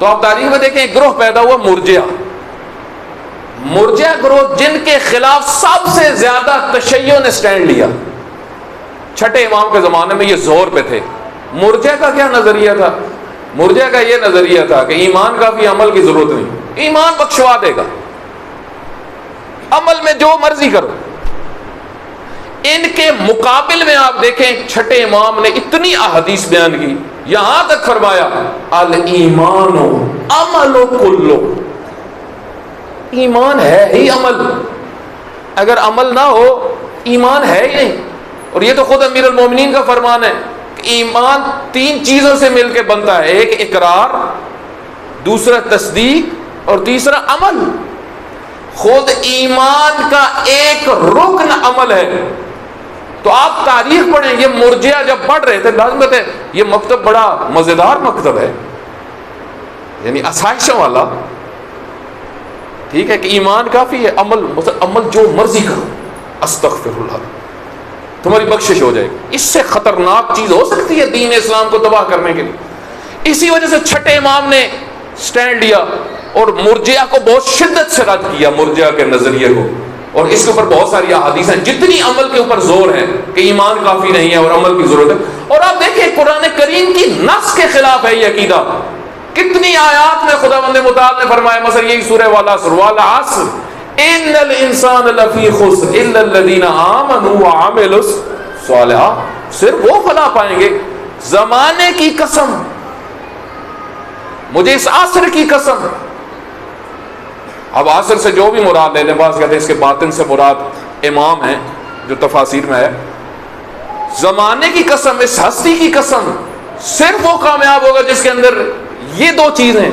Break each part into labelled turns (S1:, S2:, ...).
S1: تو آپ تاریخ میں دیکھیں ایک گروہ پیدا ہوا مرجع گروہ، جن کے خلاف سب سے زیادہ تشیع نے سٹینڈ لیا۔ چھٹے امام کے زمانے میں یہ زور پہ تھے۔ مرجع کا کیا نظریہ تھا؟ مرجع کا یہ نظریہ تھا کہ ایمان کافی، عمل کی ضرورت نہیں، ایمان بخشوا دے گا، عمل میں جو مرضی کرو۔ ان کے مقابل میں آپ دیکھیں چھٹے امام نے اتنی احادیث بیان کی، یہاں تک فرمایا الایمان عمل کلو، ایمان ہے ہی عمل، اگر عمل نہ ہو ایمان ہے ہی نہیں۔ اور یہ تو خود امیر المومنین کا فرمان ہے کہ ایمان 3 چیزوں سے مل کے بنتا ہے، ایک اقرار، دوسرا تصدیق اور تیسرا عمل۔ خود ایمان کا ایک رکن عمل ہے۔ تو آپ تاریخ پڑھیں، یہ مرجعہ جب پڑھ رہے تھے، لازمت ہے یہ مکتب بڑا مزیدار مکتب ہے، یعنی آسائشوں والا، ٹھیک ہے کہ ایمان کافی ہے، عمل جو مرضی کرو، استغفر اللہ، تمہاری بخشش ہو جائے گی۔ اس سے خطرناک چیز ہو سکتی ہے دین اسلام کو تباہ کرنے کے لیے؟ اسی وجہ سے چھٹے امام نے سٹینڈ لیا اور مرجعہ کو بہت شدت سے رد کیا، مرجعہ کے نظریے کو، اور اس کے اوپر بہت ساری احادیث ہیں جتنی عمل کے اوپر زور ہے کہ ایمان کافی نہیں ہے اور عمل کی ضرورت ہے۔ اور آپ دیکھیں قرآن کریم کی نص کے خلاف ہے یہ عقیدہ۔ کتنی آیات میں خداوند متعال نے فرمایا، مثلا یہی سورہ والعصر، والعصر ان الانسان لفی خسر الا الذین آمنوا وعملوا الصالحات، صرف وہ فلاح پائیں گے۔ زمانے کی قسم، مجھے اس عصر کی قسم۔ اب عصر سے جو بھی مراد لے لیں، بعض کہتے ہیں اس کے باطن سے مراد امام ہیں، جو تفاسیر میں ہے۔ زمانے کی قسم، اس ہستی کی قسم، صرف وہ کامیاب ہوگا جس کے اندر یہ 2 چیزیں،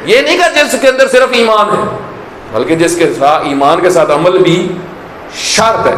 S1: یہ نہیں کہ جس کے اندر صرف ایمان ہے، بلکہ جس کے ساتھ ایمان کے ساتھ عمل بھی شرط ہے۔